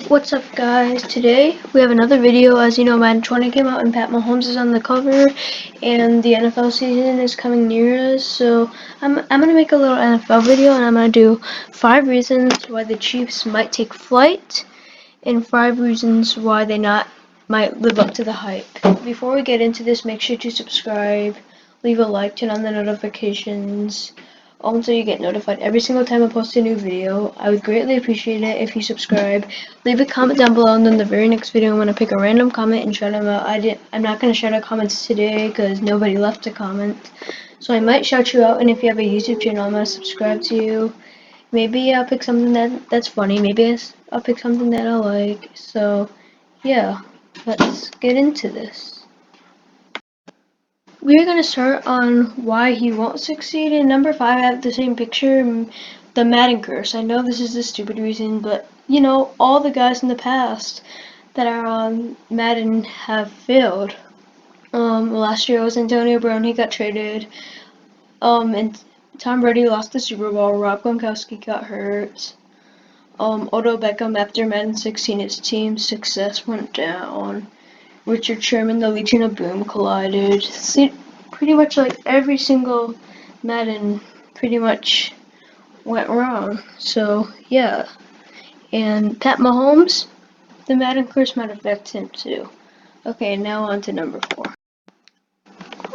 What's up, guys? Today we have another video. As you know, Madden 20 came out and Pat Mahomes is on the cover, and the NFL season is coming near us. So I'm gonna make a little NFL video, and I'm gonna do 5 reasons why the Chiefs might take flight, and 5 reasons why they might live up to the hype. Before we get into this, make sure to subscribe, leave a like, turn on the notifications. So you get notified every single time I post a new video. I would greatly appreciate it if you subscribe. Leave a comment down below, and then the very next video I'm going to pick a random comment and shout them out. I'm not going to shout out comments today because nobody left a comment. So I might shout you out, and if you have a YouTube channel, I'm going to subscribe to you. Maybe I'll pick something that's funny. Maybe I'll pick something that I like. So yeah, let's get into this. We're going to start on why he won't succeed. In number 5, I have the same picture, the Madden curse. I know this is a stupid reason, but you know, all the guys in the past that are on Madden have failed. Last year it was Antonio Brown, he got traded. And Tom Brady lost the Super Bowl. Rob Gronkowski got hurt. Odell Beckham, after Madden 16, his team's success went down. Richard Sherman, the Legion of Boom, collided. See, pretty much like every single Madden pretty much went wrong. So, yeah. And Pat Mahomes, the Madden curse might affect him too. Okay, now on to number 4.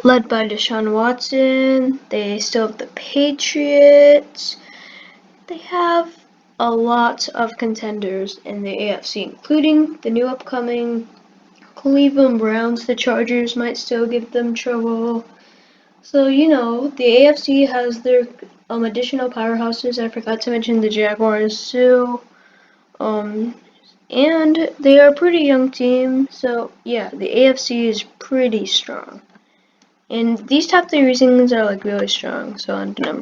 Led by Deshaun Watson, they still have the Patriots. They have a lot of contenders in the AFC, including the new upcoming Cleveland Browns. The Chargers might still give them trouble. So, you know, the AFC has their additional powerhouses. I forgot to mention the Jaguars too. And they are a pretty young team. So, yeah, the AFC is pretty strong. And these top 3 reasons are like really strong. So, on to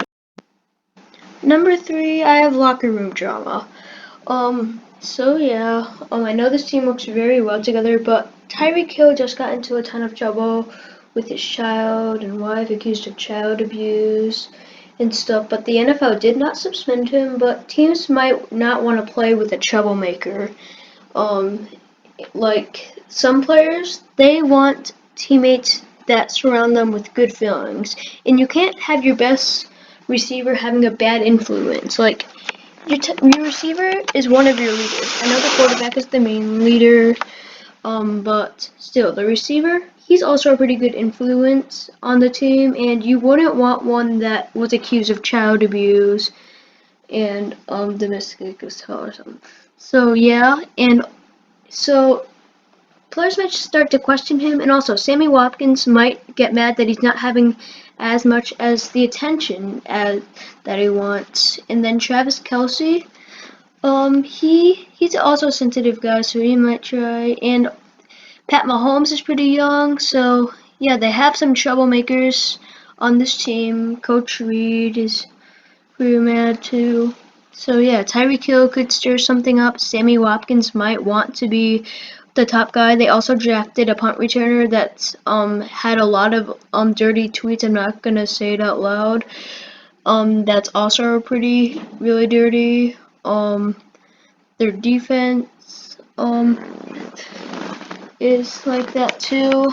number 3, I have locker room drama. So yeah, I know this team works very well together, but Tyreek Hill just got into a ton of trouble with his child and wife, accused of child abuse and stuff. But the NFL did not suspend him, but teams might not want to play with a troublemaker. Like some players, they want teammates that surround them with good feelings, and you can't have your best receiver having a bad influence. Like your receiver is one of your leaders. I know the quarterback is the main leader, but still, the receiver, he's also a pretty good influence on the team, and you wouldn't want one that was accused of child abuse and domestic assault or something. So yeah, and so players might start to question him, and also Sammy Watkins might get mad that he's not having as much as the attention as that he wants. And then Travis Kelce, he's also a sensitive guy, so he might try. And Pat Mahomes is pretty young, so yeah, they have some troublemakers on this team. Coach Reed is pretty mad too. So yeah, Tyreek Hill could stir something up. Sammy Watkins might want to be the top guy. They also drafted a punt returner that's had a lot of dirty tweets. I'm not gonna say it out loud. That's also pretty really dirty. Their defense is like that too.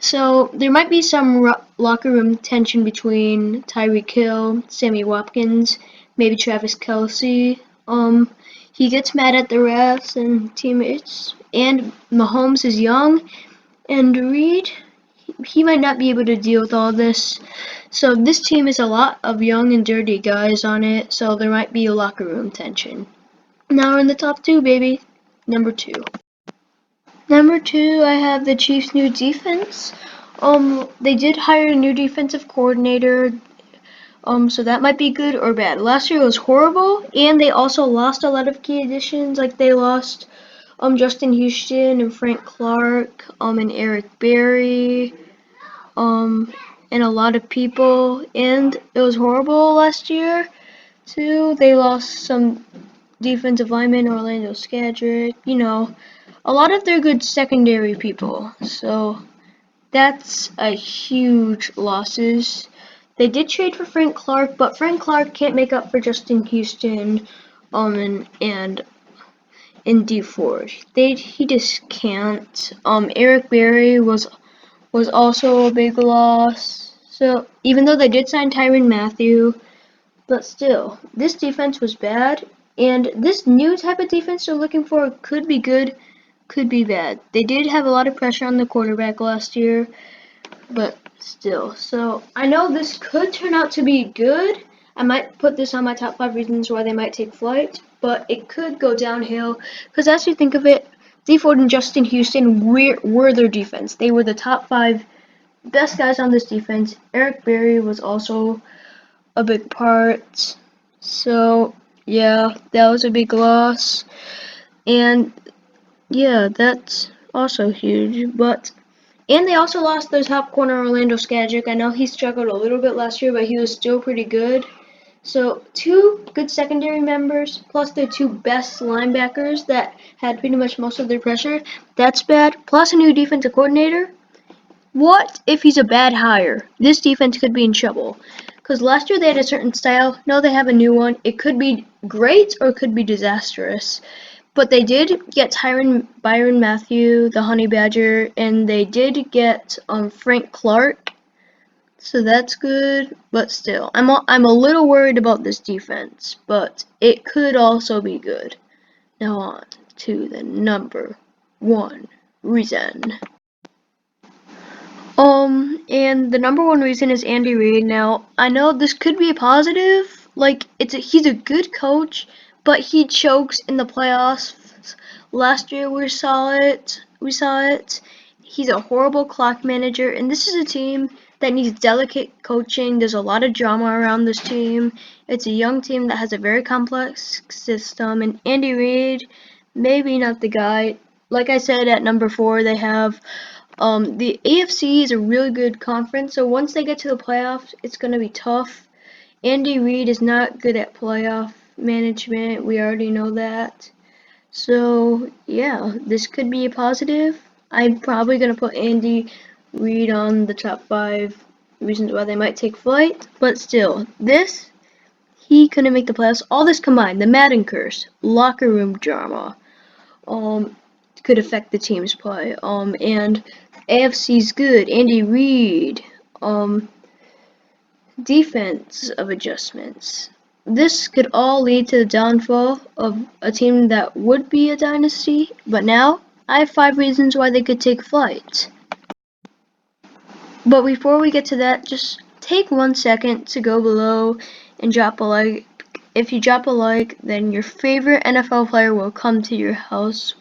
So there might be some locker room tension between Tyreek Hill, Sammy Watkins, maybe Travis Kelce. He gets mad at the refs and teammates, and Mahomes is young, and Reed, he might not be able to deal with all this. So this team is a lot of young and dirty guys on it, so there might be a locker room tension. Now we're in the top 2, baby. Number 2. Number 2, I have the Chiefs' new defense. They did hire a new defensive coordinator. So that might be good or bad. Last year was horrible, and they also lost a lot of key additions. Like they lost Justin Houston and Frank Clark, and Eric Berry, and a lot of people. And it was horrible last year too. They lost some defensive lineman, Orlando Skadrick. You know, a lot of their good secondary people. So that's a huge losses. They did trade for Frank Clark, but Frank Clark can't make up for Justin Houston, and in D Ford. He just can't. Eric Berry was also a big loss. So even though they did sign Tyrann Mathieu, but still, this defense was bad. And this new type of defense they're looking for could be good, could be bad. They did have a lot of pressure on the quarterback last year, but still. So I know this could turn out to be good. I might put this on my top 5 reasons why they might take flight, but it could go downhill. Because as you think of it, D Ford and Justin Houston were their defense. They were the top 5 best guys on this defense. Eric Berry was also a big part. So yeah, that was a big loss. And yeah, that's also huge. And they also lost their top corner, Orlando Skajic. I know he struggled a little bit last year, but he was still pretty good. So 2 good secondary members, plus their 2 best linebackers that had pretty much most of their pressure. That's bad. Plus a new defensive coordinator. What if he's a bad hire? This defense could be in trouble. Because last year they had a certain style. Now they have a new one. It could be great or it could be disastrous. But they did get Byron Matthew, the Honey Badger, and they did get Frank Clark. So that's good, but still, I'm a little worried about this defense, but it could also be good. Now on to the number 1 reason. And the number 1 reason is Andy Reid. Now, I know this could be a positive. Like, he's a good coach, but he chokes in the playoffs. Last year we saw it. He's a horrible clock manager, and this is a team that needs delicate coaching. There's a lot of drama around this team. It's a young team that has a very complex system, and Andy Reid, maybe not the guy. Like I said, at number 4, they have the AFC is a really good conference, so once they get to the playoffs, it's going to be tough. Andy Reid is not good at playoff management. We already know that. So, yeah, this could be a positive. I'm probably going to put Andy Reid on the top 5 reasons why they might take flight, but still, he couldn't make the playoffs. All this combined, the Madden curse, locker room drama, could affect the team's play. And AFC's good. Andy Reid. Defense of adjustments. This could all lead to the downfall of a team that would be a dynasty. But now, I have 5 reasons why they could take flight. But before we get to that, just take 1 second to go below and drop a like. If you drop a like, then your favorite NFL player will come to your house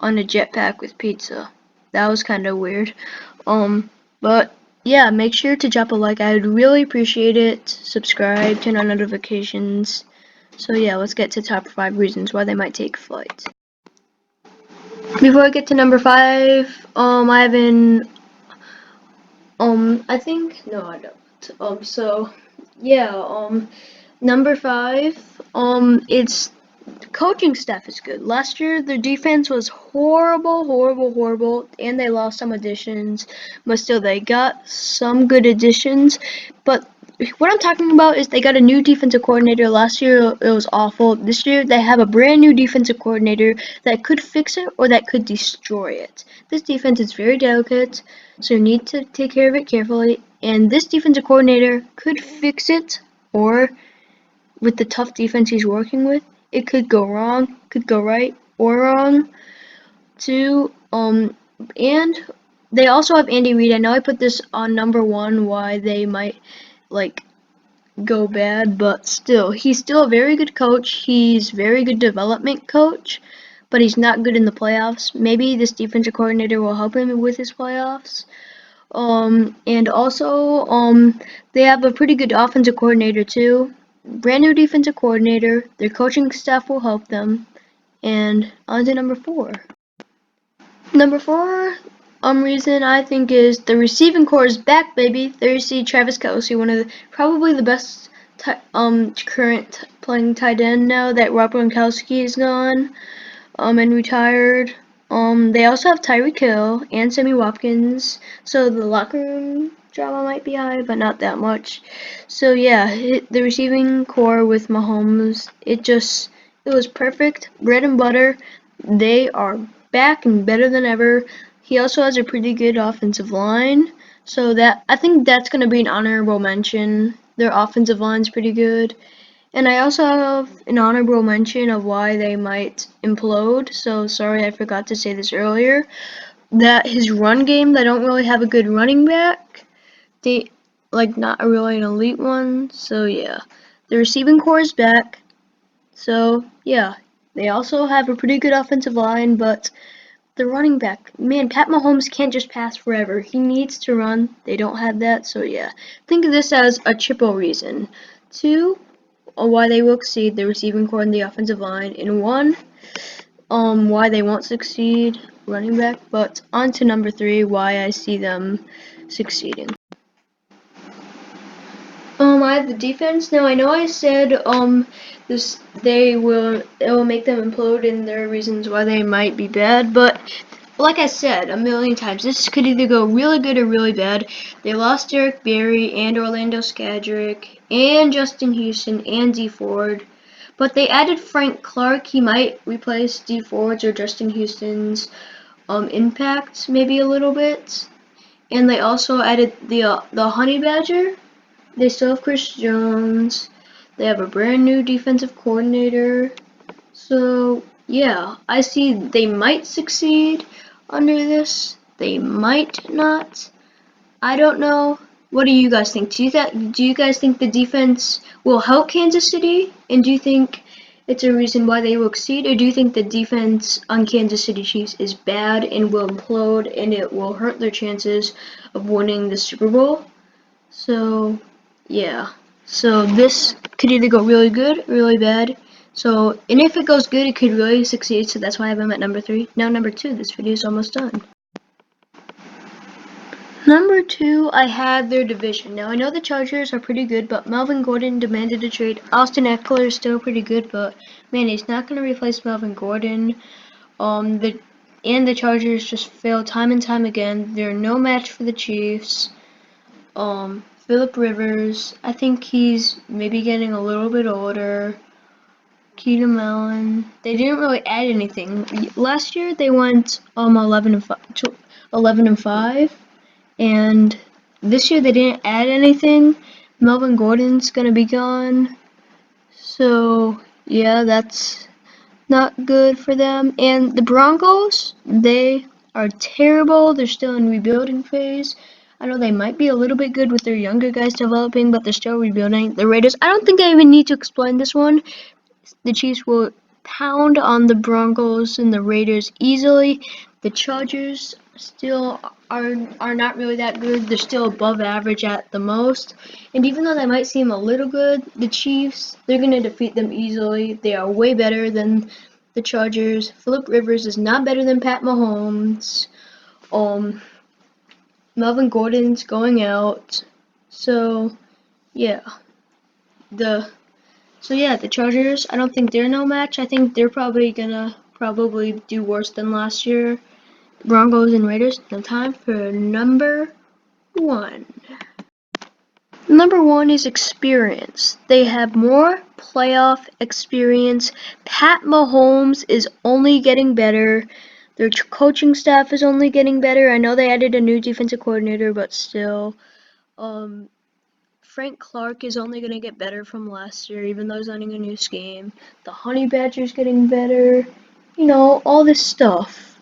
on a jetpack with pizza. That was kind of weird. But yeah, make sure to drop a like. I would really appreciate it. Subscribe, turn on notifications. So yeah, let's get to top 5 reasons why they might take flight. Before I get to number 5, I have been, I think, no, I don't. So yeah, number 5, it's coaching staff is good. Last year, their defense was horrible, and they lost some additions, but still, they got some good additions. But what I'm talking about is they got a new defensive coordinator. Last year, it was awful. This year, they have a brand new defensive coordinator that could fix it or that could destroy it. This defense is very delicate, so you need to take care of it carefully, and this defensive coordinator could fix it, or with the tough defense he's working with, it could go wrong, could go right or wrong too. And they also have Andy Reid. I know I put this on number 1 why they might like go bad, but still, he's still a very good coach. He's very good development coach, but he's not good in the playoffs. Maybe this defensive coordinator will help him with his playoffs. And also, they have a pretty good offensive coordinator too. Brand new defensive coordinator. Their coaching staff will help them. And on to number 4. Number 4, reason I think is the receiving core is back, baby. There you see Travis Kelce, one of probably the best current playing tight end now that Rob Gronkowski is gone. And retired. They also have Tyreek Hill and Sammy Watkins, so the locker room drama might be high, but not that much. So yeah, the receiving core with Mahomes, It was perfect, bread and butter. They are back and better than ever. He also has a pretty good offensive line, so that I think that's going to be an honorable mention. Their offensive line's pretty good. And I also have an honorable mention of why they might implode. So sorry I forgot to say this earlier. That his run game, they don't really have a good running back. They like not a really an elite one. So yeah. The receiving core is back. So yeah. They also have a pretty good offensive line, but the running back, man, Pat Mahomes can't just pass forever. He needs to run. They don't have that, so yeah. Think of this as a triple reason. Two, why they will exceed the receiving core and the offensive line, and one, why they won't succeed running back. But on to number three, why I see them succeeding. I have the defense. Now I know I said this it will make them implode and there are reasons why they might be bad, but like I said a million times, this could either go really good or really bad. They lost Derek Barry and Orlando Skadrick and Justin Houston and D Ford, but they added Frank Clark. He might replace D Ford's or Justin Houston's impact maybe a little bit. And they also added the Honey Badger. They still have Chris Jones. They have a brand new defensive coordinator. So, yeah, I see they might succeed under this. They might not. I don't know. What do you guys think? Do you guys think the defense will help Kansas City? And do you think it's a reason why they will exceed? Or do you think the defense on Kansas City Chiefs is bad and will implode and it will hurt their chances of winning the Super Bowl? So, yeah. So this could either go really good or really bad. So, and if it goes good, it could really succeed. So that's why I have them at number three. Now number two, this video is almost done. Number two, I have their division. Now I know the Chargers are pretty good, but Melvin Gordon demanded a trade. Austin Eckler is still pretty good, but man, he's not going to replace Melvin Gordon. The Chargers just fail time and time again. They're no match for the Chiefs. Philip Rivers, I think he's maybe getting a little bit older. Keenan Allen, they didn't really add anything. Last year they went 11 and 5, and this year they didn't add anything. Melvin Gordon's gonna be gone, so yeah, that's not good for them. And the Broncos, they are terrible. They're still in rebuilding phase. I know they might be a little bit good with their younger guys developing, but they're still rebuilding. The Raiders, I don't think I even need to explain this one. The Chiefs will pound on the Broncos and the Raiders easily. The Chargers still are not really that good. They're still above average at the most. And even though they might seem a little good, the Chiefs, they're going to defeat them easily. They are way better than the Chargers. Philip Rivers is not better than Pat Mahomes. Melvin Gordon's going out. So, yeah. The the Chargers, I don't think they're no match. I think they're probably gonna do worse than last year. Broncos and Raiders. Now time for number one. Number one is experience. They have more playoff experience. Pat Mahomes is only getting better. Their coaching staff is only getting better. I know they added a new defensive coordinator, but still. Frank Clark is only going to get better from last year, even though he's learning a new scheme. The Honey Badger's getting better. You know, all this stuff.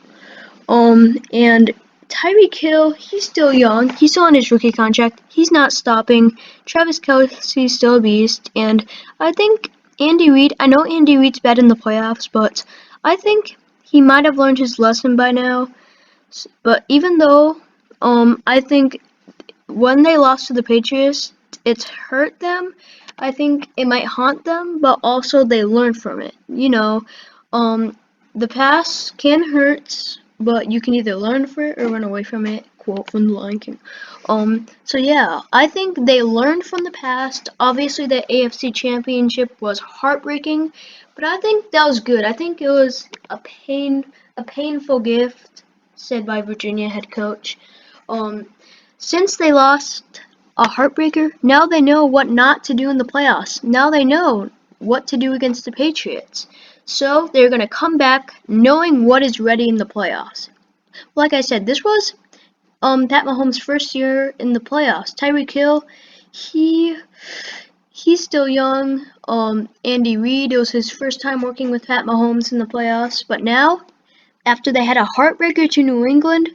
And Tyreek Hill, he's still young. He's still on his rookie contract. He's not stopping. Travis Kelce's still a beast. And I think Andy Reid, I know Andy Reid's bad in the playoffs, but I think he might have learned his lesson by now. But even though, I think when they lost to the Patriots, it's hurt them. I think it might haunt them, but also they learn from it. You know, the past can hurt, but you can either learn from it or run away from it. Quote from The Lion King. So yeah, I think they learned from the past. Obviously, the AFC Championship was heartbreaking, but I think that was good. I think it was a painful gift, said by Virginia head coach. Since they lost a heartbreaker, now they know what not to do in the playoffs. Now they know what to do against the Patriots. So they're going to come back knowing what is ready in the playoffs. Like I said, this was Pat Mahomes' first year in the playoffs. Tyreek Hill, he he's still young. Andy Reid, it was his first time working with Pat Mahomes in the playoffs. But now, after they had a heartbreaker to New England,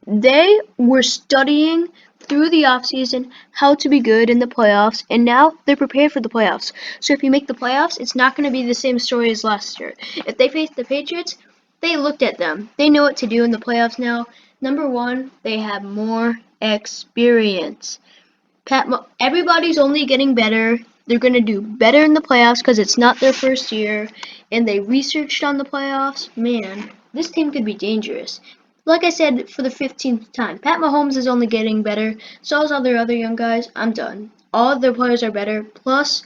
they were studying through the offseason how to be good in the playoffs, and now they're prepared for the playoffs. So if you make the playoffs, it's not going to be the same story as last year. If they face the Patriots, they looked at them. They know what to do in the playoffs now. Number one, they have more experience. Everybody's only getting better. They're going to do better in the playoffs because it's not their first year, and they researched on the playoffs. Man, this team could be dangerous. Like I said for the 15th time, Pat Mahomes is only getting better. So is all their other young guys. I'm done. All of their players are better. Plus,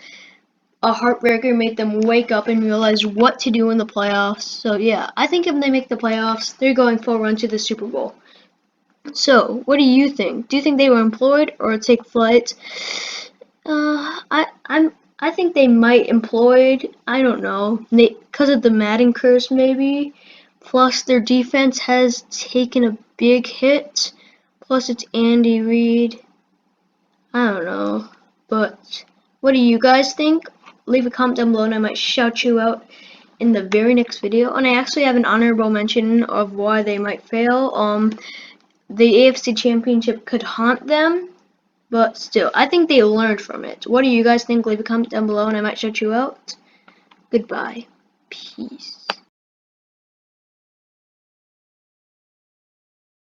a heartbreaker made them wake up and realize what to do in the playoffs. So yeah, I think if they make the playoffs, they're going full run to the Super Bowl. So, what do you think? Do you think they were employed or take flight? I think they might employed. I don't know. Because of the Madden curse, maybe. Plus, their defense has taken a big hit. Plus, it's Andy Reid. I don't know. But what do you guys think? Leave a comment down below, and I might shout you out in the very next video. And I actually have an honorable mention of why they might fail. The AFC Championship could haunt them, but still, I think they learned from it. What do you guys think? Leave a comment down below and I might shout you out. Goodbye. Peace.